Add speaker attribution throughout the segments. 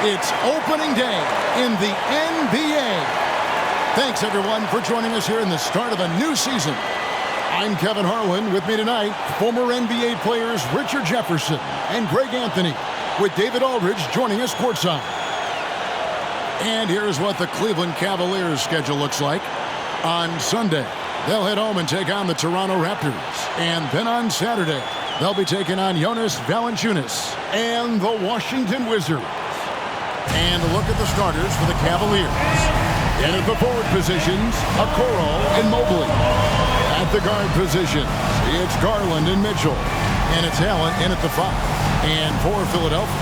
Speaker 1: It's opening day in the NBA. Thanks, everyone, for joining us here in the start of a new season. I'm Kevin Harlan. With me tonight, former NBA players Richard Jefferson and Greg Anthony, with David Aldridge joining us courtside. And here's what the Cleveland Cavaliers schedule looks like. On Sunday, they'll head home and take on the Toronto Raptors. And then on Saturday, they'll be taking on Jonas Valanciunas and the Washington Wizards. And a look at the starters for the Cavaliers. In at the forward positions, Okoro and Mobley. At the guard positions, it's Garland and Mitchell. And it's Allen in at the 5. And for Philadelphia,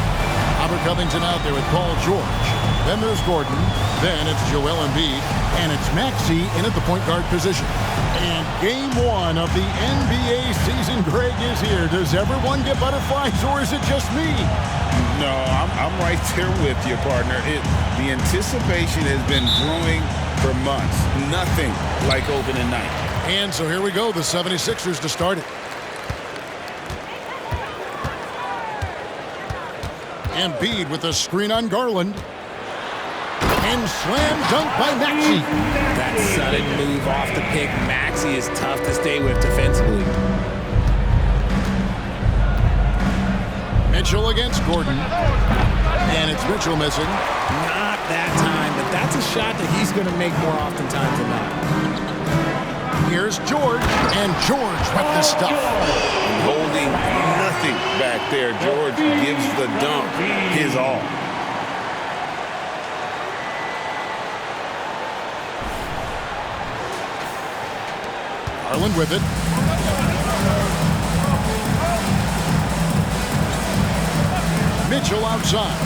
Speaker 1: Robert Covington out there with Paul George. Then there's Gordon. Then it's Joel Embiid. And it's Maxey in at the point guard position. And game 1 of the NBA season, Greg, is here. Does everyone get butterflies, or is it just me?
Speaker 2: No, I'm right there with you, partner. The anticipation has been brewing for months. Nothing like opening night.
Speaker 1: And so here we go, the 76ers to start it. Embiid with a screen on Garland. And slam dunk by Maxey.
Speaker 3: That sudden move off the pick, Maxey, is tough to stay with defensively.
Speaker 1: Mitchell against Gordon. And it's Mitchell missing.
Speaker 3: Not that time, but that's a shot that he's going to make more oftentimes than not.
Speaker 1: Here's George, and George with the stuff.
Speaker 2: Holding nothing back there. George gives the dunk his all.
Speaker 1: Garland with it. Mitchell outside.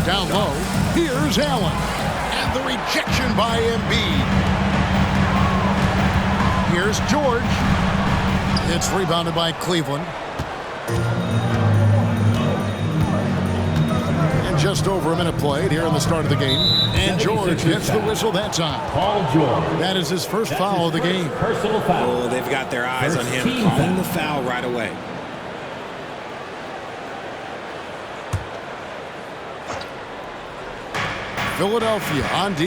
Speaker 1: Down low, here's Allen. And the rejection by Embiid. Here's George. It's rebounded by Cleveland. And just over a minute played here in the start of the game. And George gets the whistle that time.
Speaker 4: Paul George.
Speaker 1: That is his first foul of the game.
Speaker 4: Personal foul.
Speaker 3: Oh, they've got their eyes on him, calling the foul right away.
Speaker 1: Philadelphia on D.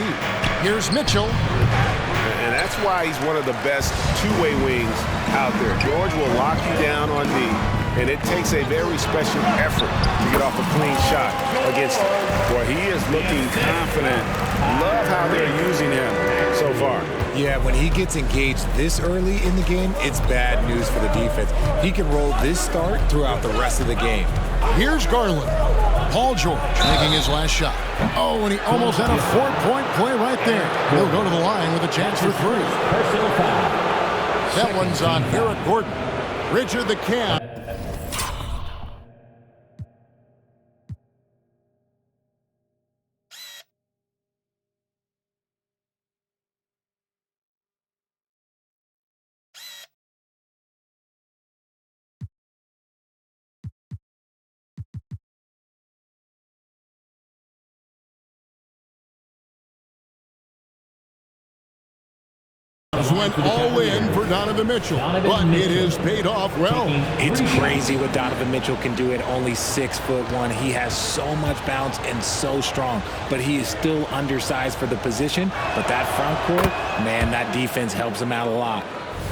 Speaker 1: Here's Mitchell.
Speaker 2: And that's why he's one of the best two-way wings out there. George will lock you down on D, and it takes a very special effort to get off a clean shot against him. Boy, he is looking confident. Love how they're using him so far.
Speaker 3: Yeah, when he gets engaged this early in the game, it's bad news for the defense. He can roll this start throughout the rest of the game.
Speaker 1: Here's Garland. Paul George making his last shot. Oh, and he almost had a 4-point play right there. He'll go to the line with a chance for 3.
Speaker 4: Personal foul.
Speaker 1: That one's on Eric Gordon. Richard the Cam. Went all in for Donovan Mitchell, but it has paid off well.
Speaker 3: It's crazy what Donovan Mitchell can do at only 6'1". He has so much bounce and so strong, but he is still undersized for the position. But that front court, man, that defense helps him out a lot.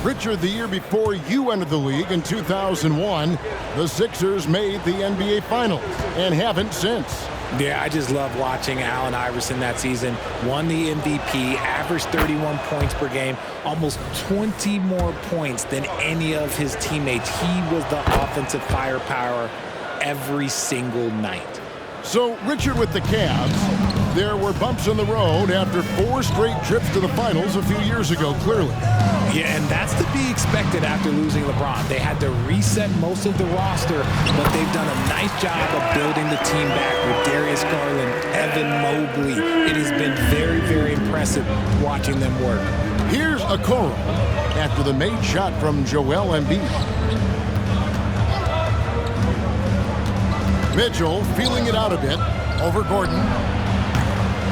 Speaker 1: Richard, the year before you entered the league in 2001, the Sixers made the NBA Finals and haven't since.
Speaker 3: Yeah, I just love watching Allen Iverson that season. Won the MVP, averaged 31 points per game, almost 20 more points than any of his teammates. He was the offensive firepower every single night.
Speaker 1: So, Richard, with the Cavs, there were bumps in the road after 4 straight trips to the finals a few years ago, clearly.
Speaker 3: Yeah, and that's to be expected after losing LeBron. They had to reset most of the roster, but they've done a nice job of building the team back with Darius Garland, Evan Mobley. It has been very, very impressive watching them work.
Speaker 1: Here's Okoro after the made shot from Joel Embiid. Mitchell feeling it out a bit over Gordon.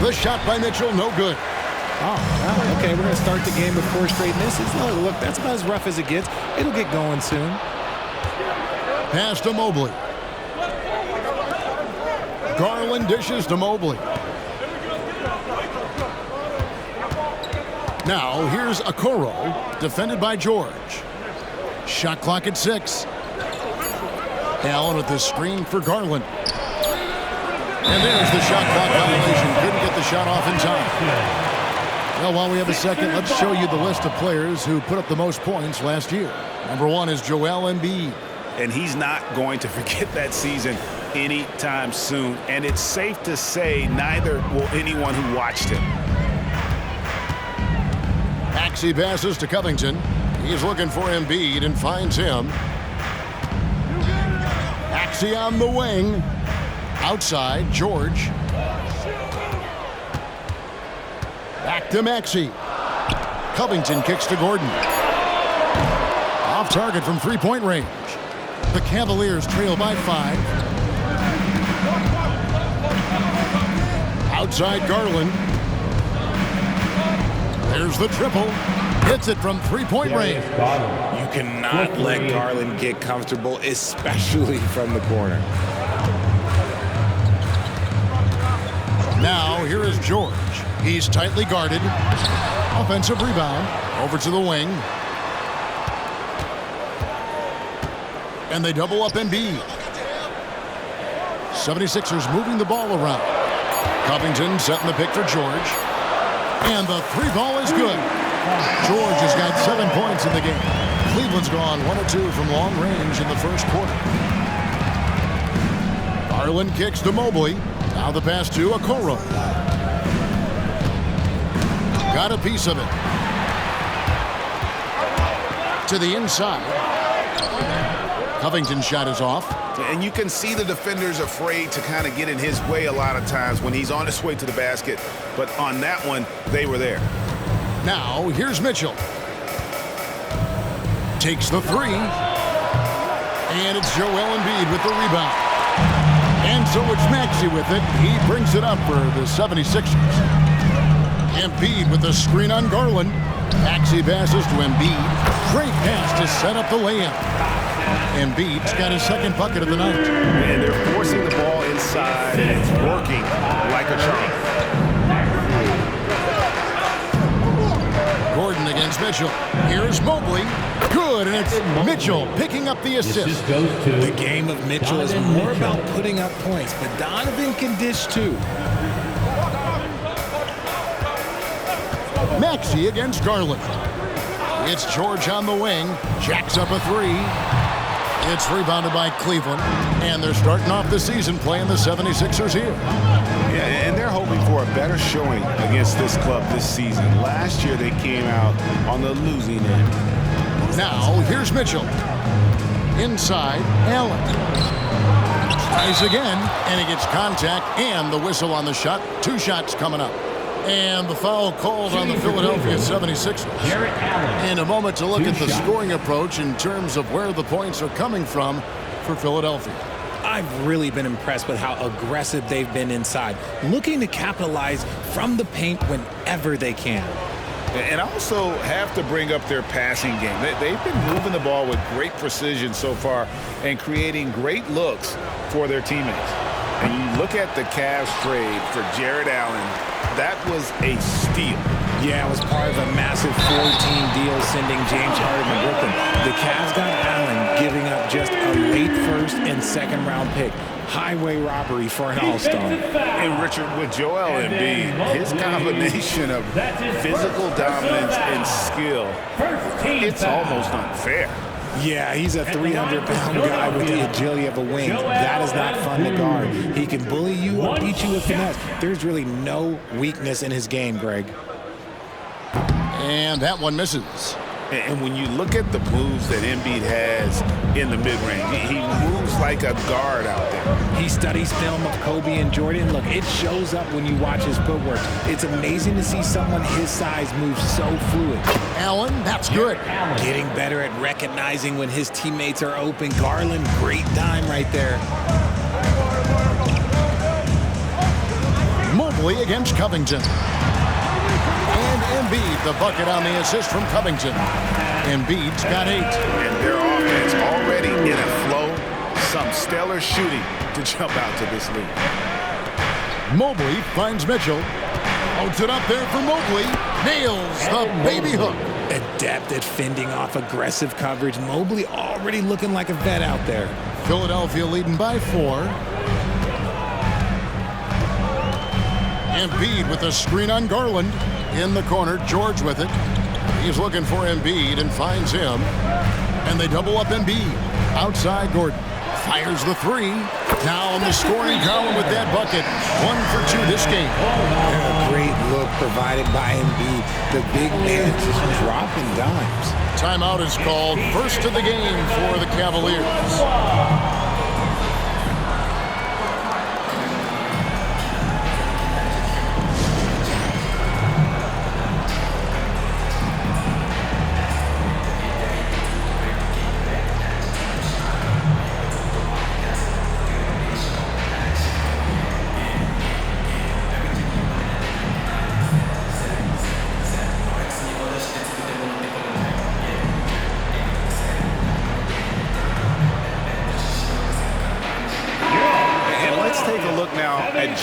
Speaker 1: The shot by Mitchell, no good.
Speaker 3: Oh, okay, we're going to start the game with 4 straight misses. Oh, look, that's about as rough as it gets. It'll get going soon.
Speaker 1: Pass to Mobley. Garland dishes to Mobley. Now, here's Okoro, defended by George. Shot clock at 6. Allen with the screen for Garland. And there's the shot clock violation. Couldn't get the shot off in time. Well, while we have a second, let's show you the list of players who put up the most points last year. Number 1 is Joel Embiid.
Speaker 2: And he's not going to forget that season anytime soon. And it's safe to say neither will anyone who watched him.
Speaker 1: Maxey passes to Covington. He's looking for Embiid and finds him. Maxey on the wing. Outside, George. Back to Maxey. Covington kicks to Gordon. Off target from three-point range. The Cavaliers trail by 5. Outside Garland. There's the triple. Hits it from three-point range.
Speaker 3: You cannot let Garland get comfortable, especially from the corner.
Speaker 1: Now, here is George. He's tightly guarded. Offensive rebound. Over to the wing. And they double up Embiid. 76ers moving the ball around. Covington setting the pick for George. And the three ball is good. George has got 7 points in the game. Cleveland's gone 1 or 2 from long range in the first quarter. Garland kicks to Mobley. Now the pass to Okoro. Got a piece of it. To the inside. Covington's shot is off.
Speaker 2: And you can see the defenders afraid to kind of get in his way a lot of times when he's on his way to the basket. But on that one, they were there.
Speaker 1: Now, here's Mitchell. Takes the 3. And it's Joel Embiid with the rebound. And so it's Maxey with it. He brings it up for the 76ers. Embiid with the screen on Garland. Maxey passes to Embiid. Great pass to set up the layup. Embiid's got his second bucket of the night.
Speaker 2: And they're forcing the ball inside, and it's working like a charm.
Speaker 1: Gordon against Mitchell. Here's Mobley. Good, and it's Mitchell picking up the assist.
Speaker 3: The game of Mitchell is more about putting up points, but Donovan can dish too.
Speaker 1: Maxey against Garland. It's George on the wing. Jacks up a 3. It's rebounded by Cleveland. And they're starting off the season playing the 76ers here.
Speaker 2: Yeah, and they're hoping for a better showing against this club this season. Last year they came out on the losing end.
Speaker 1: Now, here's Mitchell. Inside, Allen. Tries again, and he gets contact and the whistle on the shot. 2 shots coming up. And the foul called on the Philadelphia 76ers. In a moment to look at the scoring approach in terms of where the points are coming from for Philadelphia.
Speaker 3: I've really been impressed with how aggressive they've been inside, looking to capitalize from the paint whenever they can.
Speaker 2: And also have to bring up their passing game. They've been moving the ball with great precision so far and creating great looks for their teammates. And you look at the Cavs trade for Jared Allen, that was a steal.
Speaker 3: Yeah, it was part of a massive 4-team deal sending James Harden to Brooklyn. The Cavs got Allen, giving up just a late first and second round pick. Highway robbery for an all-star.
Speaker 2: And Richard, with Joel Embiid, his combination of physical dominance and skill, it's almost unfair.
Speaker 3: Yeah, he's a 300-pound guy with the agility of a wing. That is not fun to guard. He can bully you or beat you with finesse. There's really no weakness in his game, Greg.
Speaker 1: And that one misses.
Speaker 2: And when you look at the moves that Embiid has in the mid-range, he moves like a guard out there.
Speaker 3: He studies film of Kobe and Jordan. Look, it shows up when you watch his footwork. It's amazing to see someone his size move so fluid.
Speaker 1: Allen, that's good.
Speaker 3: Getting better at recognizing when his teammates are open. Garland, great dime right there.
Speaker 1: Mobley against Covington. And Embiid, the bucket on the assist from Covington. Embiid's got 8.
Speaker 2: And their offense already in a flow. Some stellar shooting to jump out to this lead.
Speaker 1: Mobley finds Mitchell. Holds it up there for Mobley. Nails the baby hook.
Speaker 3: Adept at fending off aggressive coverage. Mobley already looking like a vet out there.
Speaker 1: Philadelphia leading by 4. Embiid with a screen on Garland. In the corner, George with it. He's looking for Embiid and finds him. And they double up Embiid. Outside, Gordon fires the 3. Now on the scoring column with that bucket. 1 for 2 this game.
Speaker 3: A great look provided by Embiid. The big man just dropping dimes.
Speaker 1: Timeout is called. First of the game for the Cavaliers.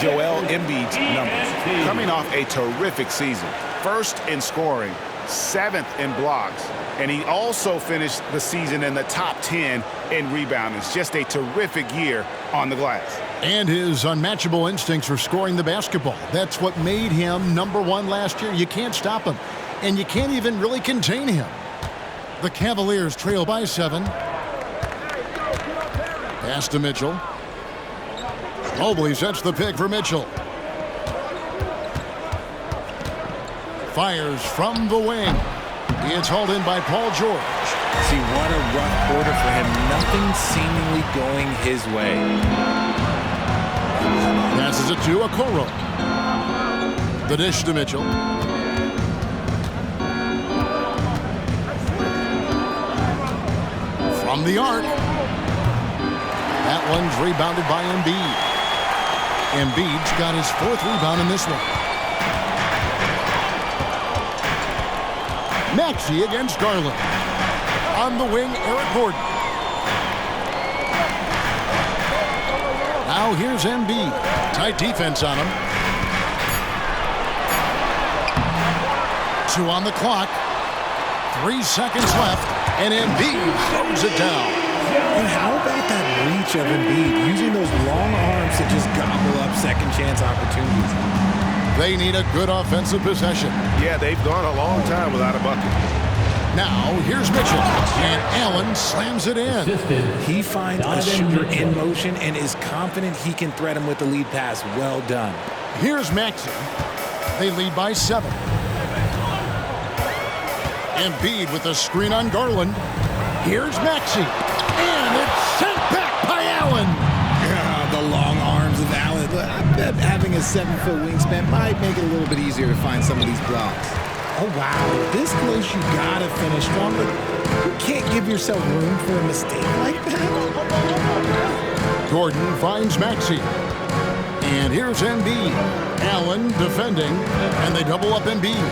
Speaker 2: Joel Embiid's numbers, coming off a terrific season. 1st in scoring, 7th in blocks, and he also finished the season in the top 10 in rebounding. It's just a terrific year on the glass.
Speaker 1: And his unmatchable instincts for scoring the basketball. That's what made him #1 last year. You can't stop him, and you can't even really contain him. The Cavaliers trail by 7. Pass to Mitchell. Mobley sets the pick for Mitchell. Fires from the wing. It's hauled in by Paul George.
Speaker 3: See, what a rough quarter for him. Nothing seemingly going his way.
Speaker 1: Passes it to Okoro. The dish to Mitchell. From the arc. That one's rebounded by Embiid. Embiid's got his 4th rebound in this one. Maxey against Garland. On the wing, Eric Gordon. Now here's Embiid. Tight defense on him. 2 on the clock. 3 seconds left, and Embiid throws it down.
Speaker 3: And how about that reach of Embiid, using those long arms to just gobble up second chance opportunities?
Speaker 1: They need a good offensive possession.
Speaker 2: Yeah, they've gone a long time without a bucket.
Speaker 1: Now, here's Mitchell, and Allen slams it in.
Speaker 3: He finds a shooter in motion and is confident he can threat him with the lead pass. Well done.
Speaker 1: Here's Maxey. They lead by 7. Embiid with a screen on Garland. Here's Maxey. And it's sent back by Allen.
Speaker 3: The long arms of Allen. I bet having a 7-foot wingspan might make it a little bit easier to find some of these blocks. Oh, wow. This close, you gotta finish strong, but you can't give yourself room for a mistake like that.
Speaker 1: Gordon finds Maxey. And here's Embiid. Allen defending, and they double up Embiid.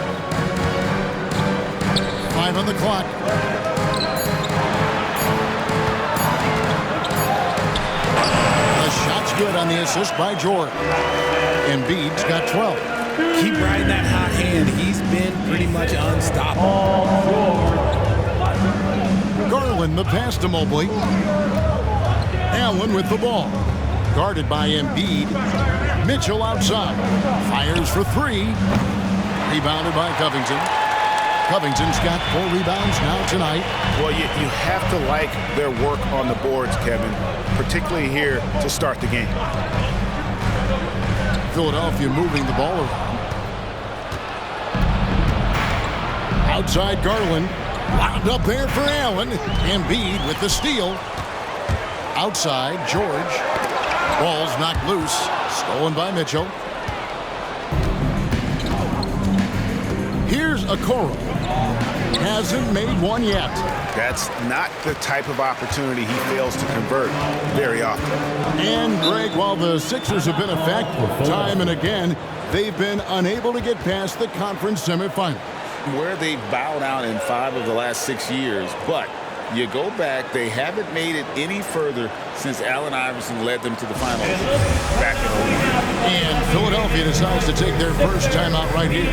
Speaker 1: 5 on the clock. Shot's good on the assist by George. Embiid's got 12.
Speaker 3: Keep riding that hot hand. He's been pretty much unstoppable.
Speaker 1: Garland the pass to Mobley. Allen with the ball. Guarded by Embiid. Mitchell outside. Fires for 3. Rebounded by Covington. Covington's got 4 rebounds now tonight.
Speaker 2: Well, you have to like their work on the boards, Kevin, particularly here to start the game.
Speaker 1: Philadelphia moving the ball around. Outside Garland. Wound up there for Allen. Embiid with the steal. Outside George. Ball's knocked loose. Stolen by Mitchell. Here's Okoro. Hasn't made one yet.
Speaker 2: That's not the type of opportunity he fails to convert very often.
Speaker 1: And, Greg, while the Sixers have been a factor time and again, they've been unable to get past the conference semifinals.
Speaker 2: Where they've bowed out in 5 of the last 6 years, but you go back, they haven't made it any further since Allen Iverson led them to the finals back in the league.
Speaker 1: And Philadelphia Philadelphia decides to take their first timeout right here.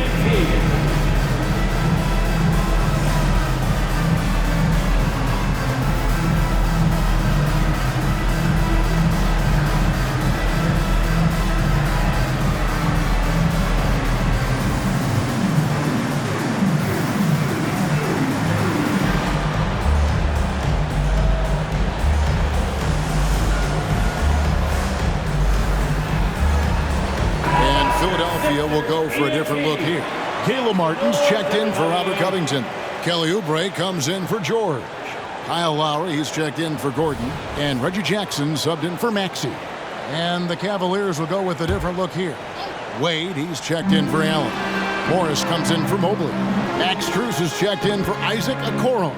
Speaker 1: Philadelphia will go for a different look here. Caleb Martin's checked in for Robert Covington. Kelly Oubre comes in for George. Kyle Lowry, he's checked in for Gordon. And Reggie Jackson subbed in for Maxey. And the Cavaliers will go with a different look here. Wade, he's checked in for Allen. Morris comes in for Mobley. Max Strus is checked in for Isaac Okoro.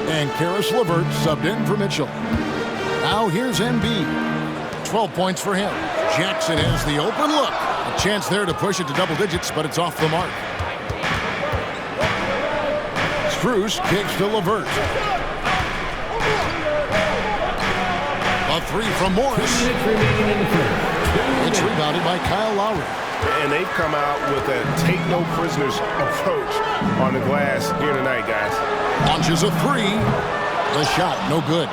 Speaker 1: And Karis LeVert subbed in for Mitchell. Now here's Embiid. 12 points for him. Jackson has the open look. A chance there to push it to double digits, but it's off the mark. Strus kicks to LeVert. A three from Morris. It's rebounded by Kyle Lowry.
Speaker 2: And they've come out with a take-no-prisoners approach on the glass here tonight, guys.
Speaker 1: Launches a three. The shot, no good.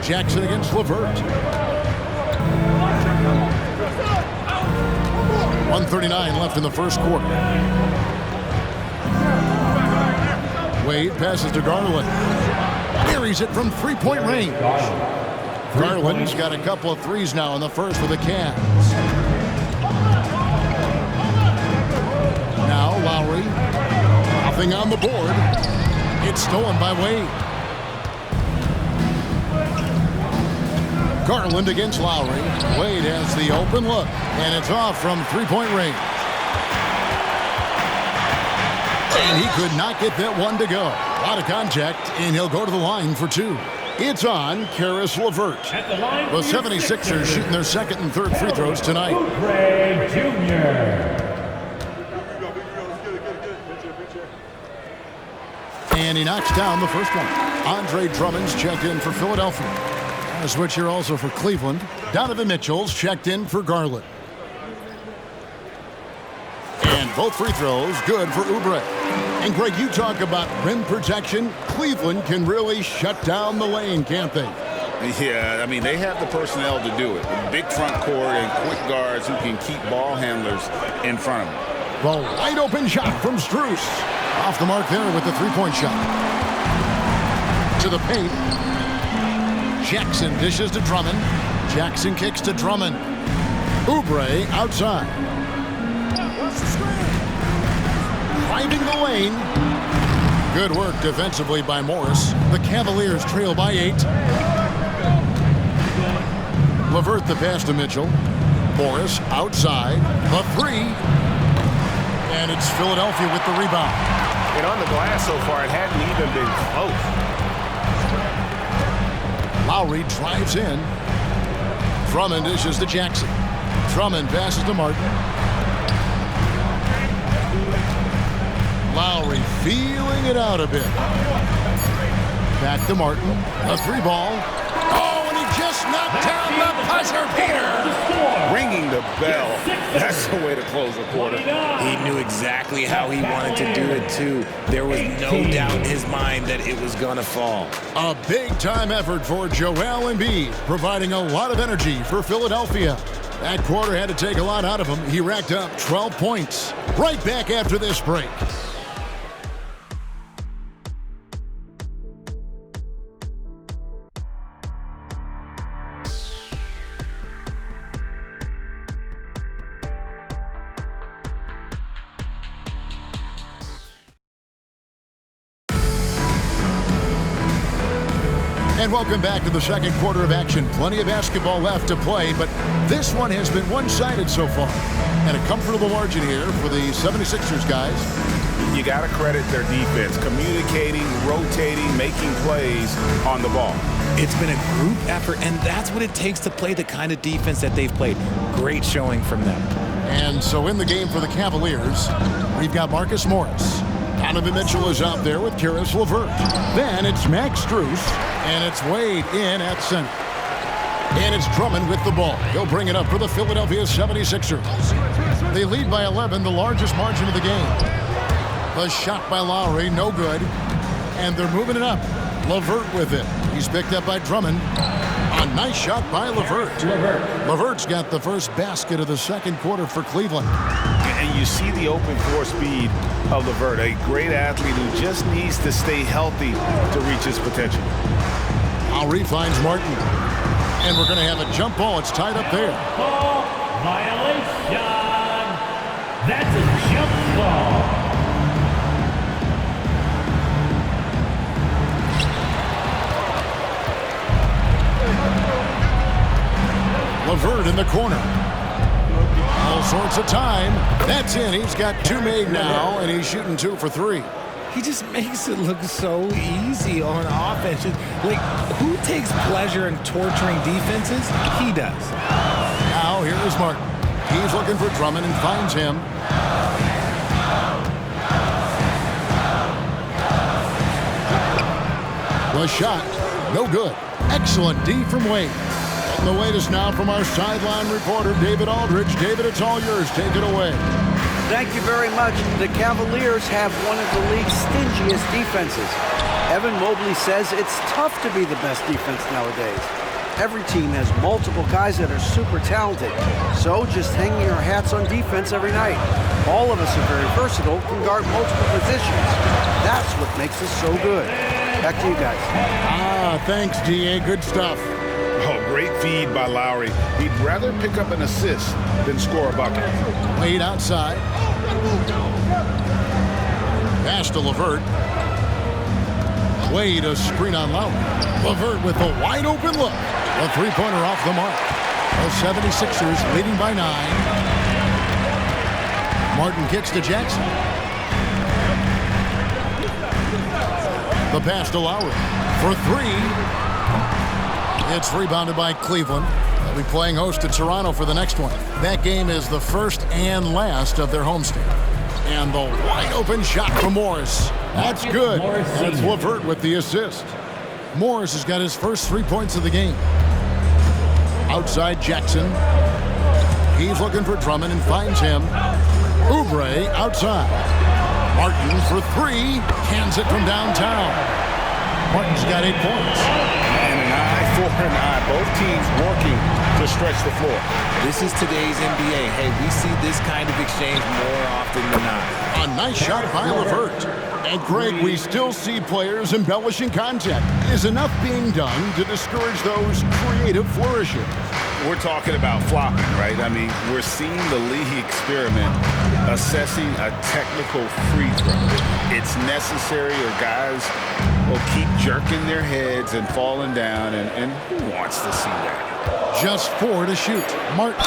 Speaker 1: Jackson against LeVert. 1:39 left in the first quarter. Wade passes to Garland. Buries it from three-point range. Garland's got a couple of threes now in the first for the Cavs. Now Lowry. Nothing on the board. It's stolen by Wade. Garland against Lowry. Wade has the open look, and it's off from three-point range. And he could not get that one to go. A lot of contact, and he'll go to the line for two. It's on Karis LeVert. The 76ers shooting their second and third free throws tonight.
Speaker 4: Oubre Jr.
Speaker 1: And he knocks down the first one. Andre Drummond's checked in for Philadelphia. A switch here also for Cleveland. Donovan Mitchell's checked in for Garland. And both free throws good for Oubre. And Greg, you talk about rim protection. Cleveland can really shut down the lane, can't they?
Speaker 5: Yeah, I mean, they have the personnel to do it. A big front court and quick guards who can keep ball handlers in front of them.
Speaker 1: The wide open shot from Strus. Off the mark there with the three-point shot. To the paint. Jackson dishes to Drummond. Jackson kicks to Drummond. Oubre outside. Driving the lane. Good work defensively by Morris. The Cavaliers trail by 8. LeVert the pass to Mitchell. Morris outside. The three. And it's Philadelphia with the rebound.
Speaker 2: And on the glass so far, it hadn't even been close.
Speaker 1: Lowry drives in. Drummond dishes to Jackson. Drummond passes to Martin. Lowry feeling it out a bit. Back to Martin. A three ball. Oh, and he just knocked down the buzzer beater.
Speaker 2: Ringing the bell. That's the way to close a quarter.
Speaker 3: He knew exactly how he wanted to do it, too. There was no doubt in his mind that it was going to fall.
Speaker 1: A big-time effort for Joel Embiid, providing a lot of energy for Philadelphia. That quarter had to take a lot out of him. He racked up 12 points. Right back after this break. And welcome back to the second quarter of action. Plenty of basketball left to play, but this one has been one-sided so far. And a comfortable margin here for the 76ers guys.
Speaker 2: You got to credit their defense, communicating, rotating, making plays on the ball.
Speaker 3: It's been a group effort, and that's what it takes to play the kind of defense that they've played. Great showing from them.
Speaker 1: And so in the game for the Cavaliers, we've got Marcus Morris. Donovan Mitchell is out there with Karis LeVert. Then it's Max Strus, and it's Wade in at center. And it's Drummond with the ball. He'll bring it up for the Philadelphia 76ers. They lead by 11, the largest margin of the game. The shot by Lowry, no good. And they're moving it up. LeVert with it. He's picked up by Drummond. A nice shot by LeVert. LeVert's got the first basket of the second quarter for Cleveland.
Speaker 2: And you see the open floor speed of LeVert, a great athlete who just needs to stay healthy to reach his potential.
Speaker 1: Lowry finds Martin. And we're going to have a jump ball. It's tied up there.
Speaker 4: Ball violation. That's a jump ball.
Speaker 1: LeVert in the corner. All sorts of time. That's in. He's got 2 made now, and he's shooting 2 for 3.
Speaker 3: He just makes it look so easy on offense. Like, who takes pleasure in torturing defenses? He does.
Speaker 1: Now, here is Martin. He's looking for Drummond and finds him. The shot, no good. Excellent D from Wade. And the latest now from our sideline reporter, David Aldridge. David, it's all yours. Take it away.
Speaker 6: Thank you very much. The Cavaliers have one of the league's stingiest defenses. Evan Mobley says it's tough to be the best defense nowadays. Every team has multiple guys that are super talented. So just hanging our hats on defense every night. All of us are very versatile, can guard multiple positions. That's what makes us so good. Back to you guys.
Speaker 1: Thanks, D.A. Good stuff.
Speaker 2: Oh, great feed by Lowry. He'd rather pick up an assist than score a bucket.
Speaker 1: Wade outside. Pass to LeVert. Wade a screen on Lowry. LeVert with a wide open look. A three-pointer off the mark. The 76ers leading by 9. Martin kicks to Jackson. The pass to Lowry for 3. It's rebounded by Cleveland. They'll be playing host to Toronto for the next one. That game is the first and last of their homestand. And the wide open shot from Morris. That's good. And it's LeVert with the assist. Morris has got his first 3 points of the game. Outside Jackson. He's looking for Drummond and finds him. Oubre outside. Martin for 3. Cans it from downtown. Martin's got 8 points.
Speaker 2: And an eye for an eye. Both teams working to stretch the floor.
Speaker 3: This is today's NBA. Hey, we see this kind of exchange more often than not.
Speaker 1: A nice shot by LeVert. And Greg, we still see players embellishing contact. Is enough being done to discourage those creative flourishes?
Speaker 5: We're talking about flopping, right? I mean, we're seeing the league experiment assessing a technical free throw. It's necessary or guys will keep jerking their heads and falling down, and who wants to see that?
Speaker 1: Just 4 to shoot. Martin.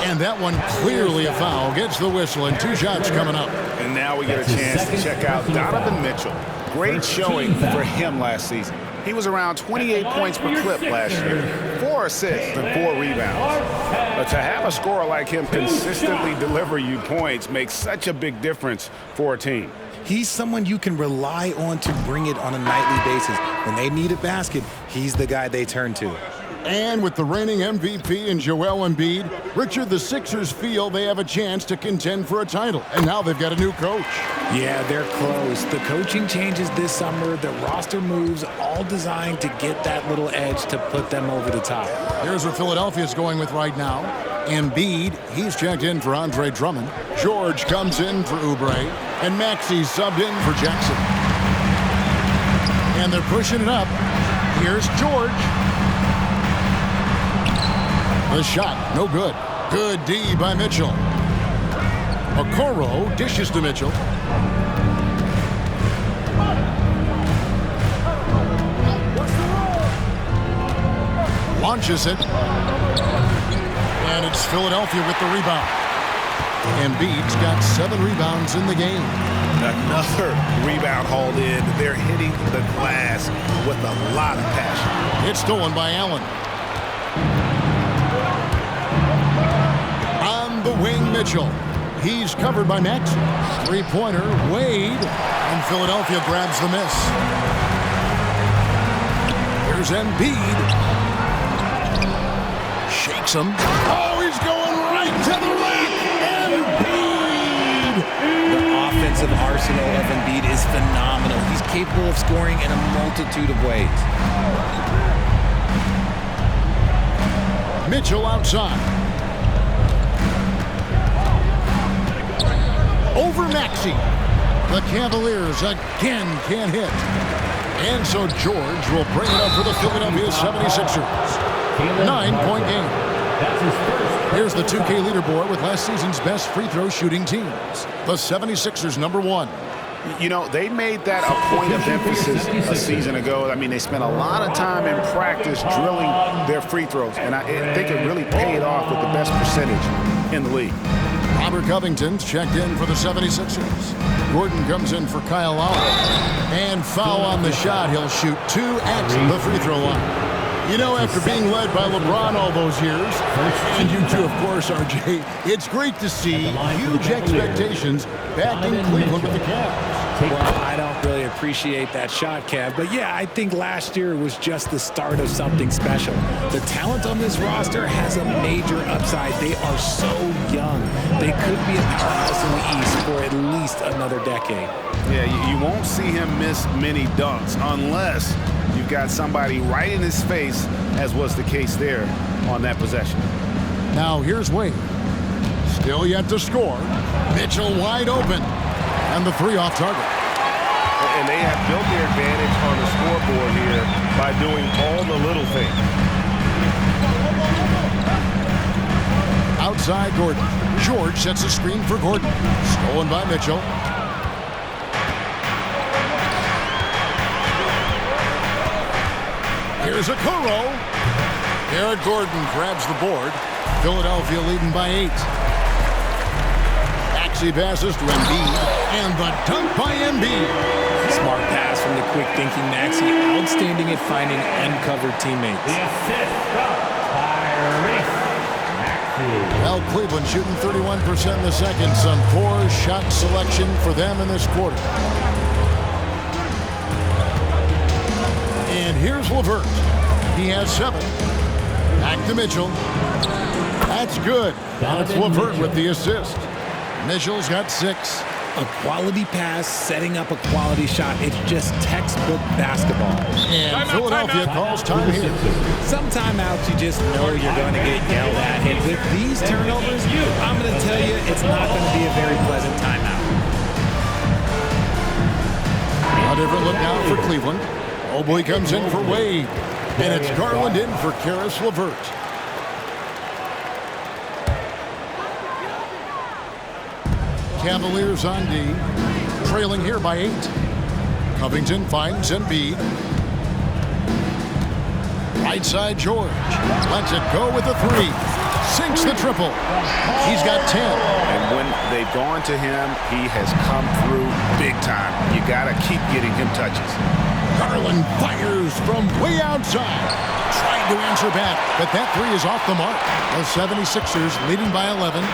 Speaker 1: And that one clearly a foul. Gets the whistle, and 2 shots coming up.
Speaker 2: And now we get a chance to check out Donovan Mitchell. Great showing for him last season. He was around 28 points per clip last year, 4 assists and 4 rebounds. But to have a scorer like him consistently deliver you points makes such a big difference for a team.
Speaker 3: He's someone you can rely on to bring it on a nightly basis. When they need a basket, he's the guy they turn to.
Speaker 1: And with the reigning MVP in Joel Embiid, Richard, the Sixers feel they have a chance to contend for a title. And now they've got a new coach.
Speaker 3: Yeah, they're close. The coaching changes this summer, the roster moves, all designed to get that little edge to put them over the top.
Speaker 1: Here's what Philadelphia's going with right now. Embiid, he's checked in for Andre Drummond. George comes in for Oubre. And Maxey's subbed in for Jackson. And they're pushing it up. Here's George. The shot, no good. Good D by Mitchell. Okoro dishes to Mitchell. Launches it. And it's Philadelphia with the rebound. Embiid's got 7 rebounds in the game.
Speaker 2: Another rebound hauled in. They're hitting the glass with a lot of passion.
Speaker 1: It's stolen by Allen. On the wing, Mitchell. He's covered by Max. 3-pointer, Wade. And Philadelphia grabs the miss. Here's Embiid. him. Oh, he's going right to the rack. Embiid!
Speaker 3: The offensive arsenal of Embiid is phenomenal. He's capable of scoring in a multitude of ways.
Speaker 1: Mitchell outside. Over Maxey. The Cavaliers again can't hit. And so George will bring it up for the Philadelphia 76ers. 9-point game. Here's the 2K leaderboard with last season's best free throw shooting teams. The 76ers #1.
Speaker 2: You know, they made that a point of emphasis a season ago. I mean, they spent a lot of time in practice drilling their free throws, and I think it really paid off with the best percentage in the league.
Speaker 1: Robert Covington's checked in for the 76ers. Gordon comes in for Kyle Lowry. And foul on the shot. He'll shoot 2 at the free throw line. You know, after being led by LeBron all those years, and you too, of course, RJ, it's great to see huge expectations back in Cleveland with the Cavs.
Speaker 3: Well, I don't really appreciate that shot, Kev. But, yeah, I think last year was just the start of something special. The talent on this roster has a major upside. They are so young. They could be a powerhouse in the East for at least another decade.
Speaker 2: Yeah, you won't see him miss many dunks unless you've got somebody right in his face, as was the case there on that possession.
Speaker 1: Now here's Wade. Still yet to score. Mitchell wide open. And the 3 off target.
Speaker 2: And they have built their advantage on the scoreboard here by doing all the little things.
Speaker 1: Outside Gordon. George sets a screen for Gordon. Stolen by Mitchell. Here's a Kuro. Eric Gordon grabs the board. Philadelphia leading by 8. Maxey passes to Embiid. And the dunk by Embiid.
Speaker 3: Smart pass from the quick-thinking Maxey. Outstanding at finding uncovered teammates.
Speaker 4: The assist by Maxey.
Speaker 1: Well, Cleveland shooting 31% in the second. Some poor shot selection for them in this quarter. And here's LeVert. He has 7. Back to Mitchell. That's good. That's LeVert with the assist. Mitchell's got 6.
Speaker 3: A quality pass, setting up a quality shot. It's just textbook basketball.
Speaker 1: And Philadelphia calls time here.
Speaker 3: Some timeouts you just know you're going to get yelled at. And with these turnovers, I'm going to tell you it's not going to be a very pleasant timeout.
Speaker 1: A different look now for Cleveland. Mobley comes in for Wade. And it's Garland in for Karis LeVert. Cavaliers on D, trailing here by 8. Covington finds Embiid. Right side George, lets it go with a 3. Sinks the triple. He's got 10.
Speaker 2: And when they've gone to him, he has come through big time. You got to keep getting him touches.
Speaker 1: Garland fires from way outside. Tried to answer back, but that 3 is off the mark. The 76ers leading by 11.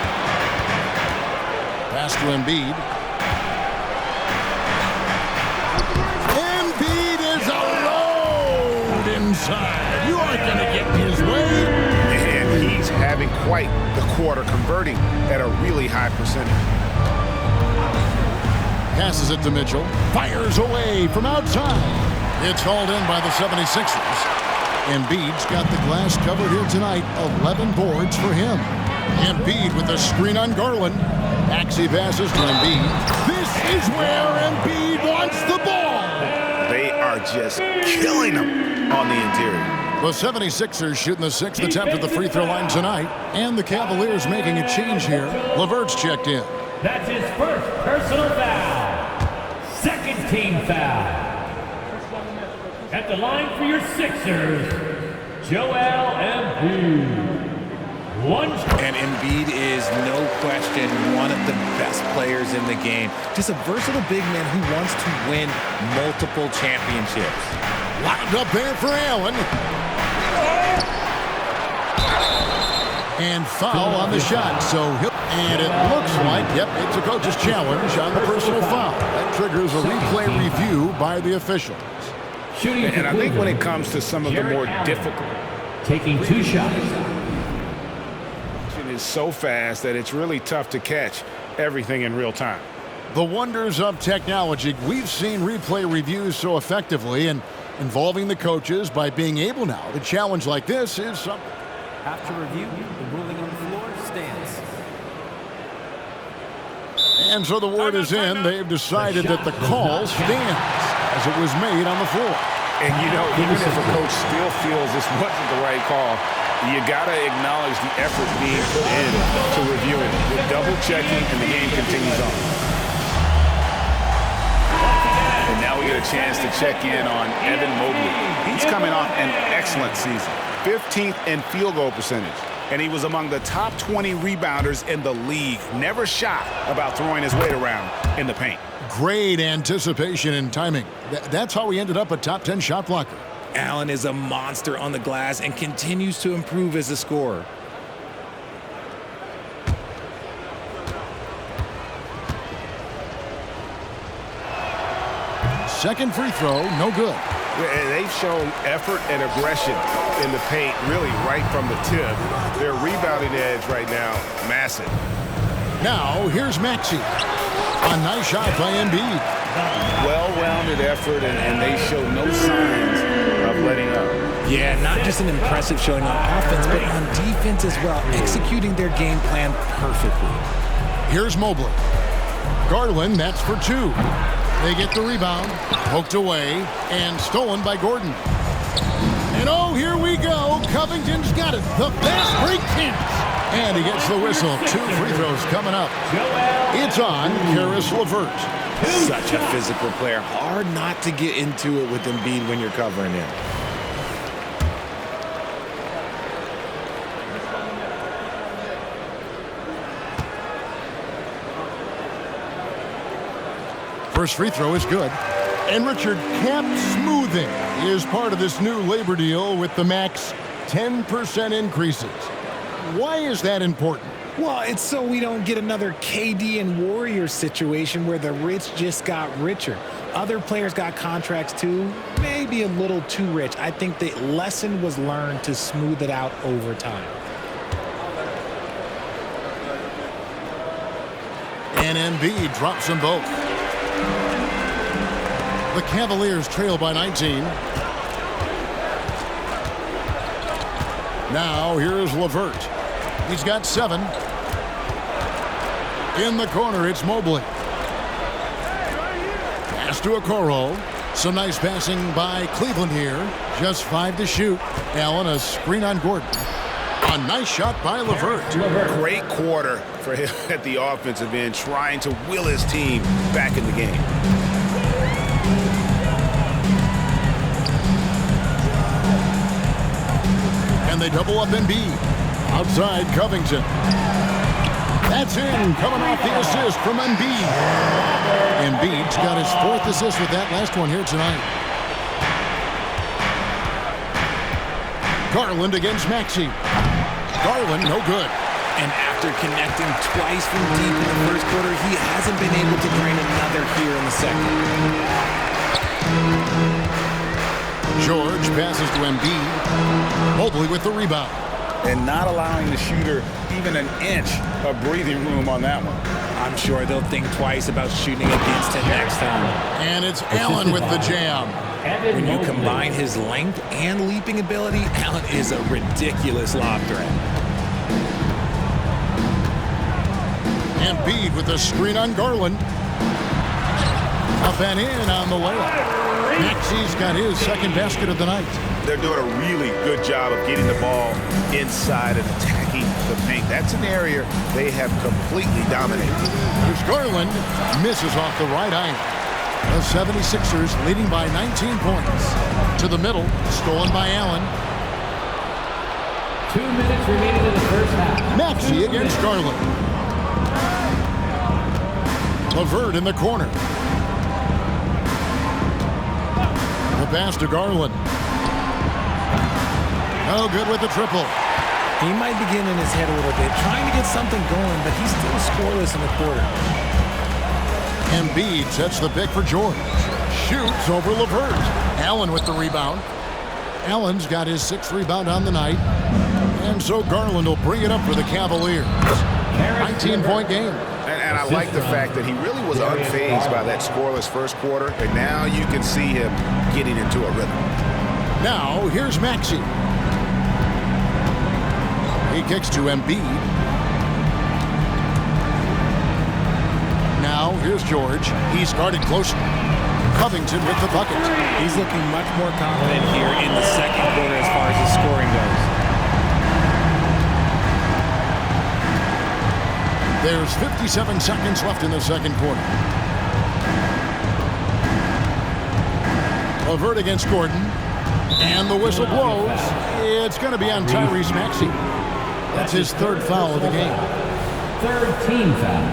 Speaker 1: Pass to Embiid. Embiid is alone inside. You aren't going to get in his way.
Speaker 2: And he's having quite the quarter, converting at a really high percentage.
Speaker 1: Passes it to Mitchell. Fires away from outside. It's hauled in by the 76ers. Embiid's got the glass covered here tonight. 11 boards for him. Embiid with a screen on Garland. Maxey passes to Embiid. This is where Embiid wants the ball.
Speaker 2: They are just killing him on the interior.
Speaker 1: The 76ers shooting the 6th attempt at the free throw line tonight. And the Cavaliers making a change here. LeVert's checked in.
Speaker 4: That's his first personal foul. Second team foul. At the line for your Sixers, Joel Embiid.
Speaker 3: And Embiid is, no question, one of the best players in the game. Just a versatile big man who wants to win multiple championships.
Speaker 1: Locked up there for Allen. And foul on the shot. And it looks like, yep, it's a coach's challenge on the personal foul. That triggers a replay review by the officials.
Speaker 2: And I think when it comes to some of the more difficult,
Speaker 4: taking 2 shots.
Speaker 2: Motion is so fast that it's really tough to catch everything in real time.
Speaker 1: The wonders of technology. We've seen replay reviews so effectively, and involving the coaches by being able now to challenge like this is something.
Speaker 7: After review, the ruling on the floor stands.
Speaker 1: And so the word is in. They've decided that the call stands as it was made on the floor.
Speaker 2: And, you know, even if a coach still feels this wasn't the right call, you got to acknowledge the effort being put in to reviewing it. They're double-checking, and the game continues on. And now we get a chance to check in on Evan Mobley. He's coming off an excellent season. 15th in field goal percentage. And he was among the top 20 rebounders in the league. Never shy about throwing his weight around in the paint.
Speaker 1: Great anticipation and timing. That's how he ended up a top 10 shot blocker.
Speaker 3: Allen is a monster on the glass and continues to improve as a scorer.
Speaker 1: Second free throw, no good.
Speaker 2: And they've shown effort and aggression in the paint, really right from the tip. Their rebounding edge right now, massive.
Speaker 1: Now, here's Maxey. A nice shot by Embiid.
Speaker 2: Well-rounded effort, and they show no signs of letting up.
Speaker 3: Yeah, not just an impressive showing on offense, but on defense as well, executing their game plan perfectly.
Speaker 1: Here's Mobley. Garland, that's for two. They get the rebound, poked away, and stolen by Gordon. And oh, here we go. Covington's got it. The fast break chance. And he gets the whistle. 2 free throws coming up. It's on Caris LeVert.
Speaker 3: Such a physical player. Hard not to get into it with Embiid when you're covering him.
Speaker 1: First free throw is good. And Richard, cap smoothing is part of this new labor deal with the max 10% increases. Why is that important?
Speaker 3: Well, it's so we don't get another KD and Warriors situation where the rich just got richer. Other players got contracts too, maybe a little too rich. I think the lesson was learned to smooth it out over time.
Speaker 1: And Embiid drops them both. The Cavaliers trail by 19. Now here's LeVert. He's got 7. In the corner, it's Mobley. Pass to Okoro. Some nice passing by Cleveland here. Just 5 to shoot. Allen, a screen on Gordon. A nice shot by LeVert.
Speaker 2: Great quarter for him at the offensive end, trying to will his team back in the game.
Speaker 1: And they double up Embiid. Outside Covington. That's in, coming off the assist from Embiid. Embiid's got his 4th assist with that last one here tonight. Garland against Maxey. Garland, no good.
Speaker 3: And after connecting twice from deep in the first quarter, he hasn't been able to drain another here in the second.
Speaker 1: George passes to Embiid. Mobley with the rebound.
Speaker 5: And not allowing the shooter even an inch of breathing room on that one.
Speaker 3: I'm sure they'll think twice about shooting against him next time.
Speaker 1: And it's Allen with the jam.
Speaker 3: When you combine his length and leaping ability, Allen is a ridiculous lob threat.
Speaker 1: Embiid with the screen on Garland. Up and in on the layup. Maxey's got his second basket of the night.
Speaker 2: They're doing a really good job of getting the ball inside and attacking the paint. That's an area they have completely dominated.
Speaker 1: Here's Garland. Misses off the right iron. The 76ers leading by 19 points. To the middle. Stolen by Allen.
Speaker 4: 2 minutes remaining in the first half.
Speaker 1: Maxey against Garland. LeVert in the corner. The pass to Garland. No good with the triple.
Speaker 3: He might be getting in his head a little bit, trying to get something going, but he's still scoreless in the quarter.
Speaker 1: Embiid sets the pick for George. Shoots over LeVert. Allen with the rebound. Allen's got his 6th rebound on the night. And so Garland will bring it up for the Cavaliers. 19-point game.
Speaker 2: And I like the fact that he really was unfazed by that scoreless first quarter, and now you can see him getting into a rhythm.
Speaker 1: Now, here's Maxey. He kicks to Embiid. Now, here's George. He's guarded closely. Covington with the bucket.
Speaker 3: He's looking much more confident here in the second quarter as far as his scoring goes.
Speaker 1: There's 57 seconds left in the second quarter. Levert against Gordon. And the whistle blows. It's going to be on Tyrese Maxey. That's his third foul of the game.
Speaker 4: Third team foul.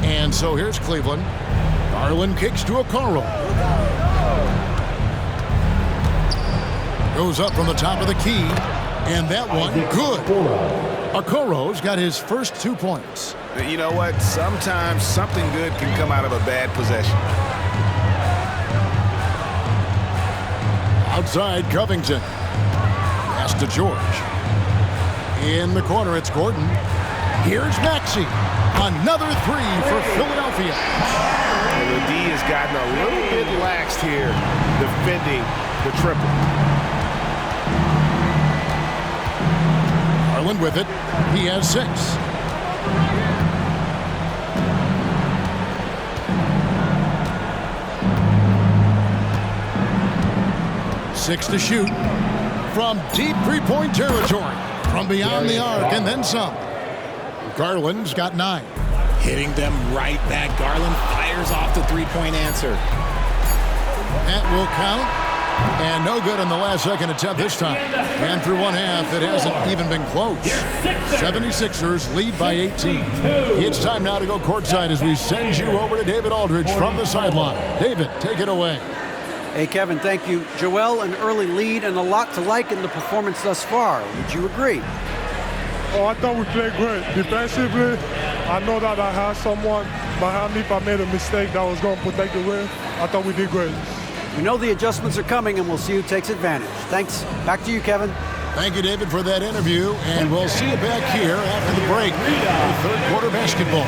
Speaker 1: And so here's Cleveland. Garland kicks to Okoro. Goes up from the top of the key. And that one, good. Okoro's got his first 2 points.
Speaker 2: You know what? Sometimes something good can come out of a bad possession.
Speaker 1: Outside, Covington. Pass to George. In the corner, it's Gordon. Here's Maxey. Another three for Philadelphia.
Speaker 2: And the D has gotten a little bit laxed here defending the triple.
Speaker 1: Garland with it. He has 6. 6 to shoot from deep three-point territory, from beyond the arc, and then some. Garland's got 9.
Speaker 3: Hitting them right back. Garland fires off the three-point answer.
Speaker 1: That will count. And no good on the last second attempt this time. And through one half, it hasn't even been close. 76ers lead by 18. It's time now to go courtside as we send you over to David Aldridge from the sideline. David, take it away.
Speaker 6: Hey, Kevin, thank you. Joel, an early lead and a lot to like in the performance thus far. Would you agree?
Speaker 8: Oh, I thought we played great. Defensively, I know that I had someone behind me if I made a mistake that was going to protect the rim. I thought we did great.
Speaker 6: We know the adjustments are coming, and we'll see who takes advantage. Thanks. Back to you, Kevin.
Speaker 1: Thank you, David, for that interview, and we'll see you back here after the break for third quarter basketball.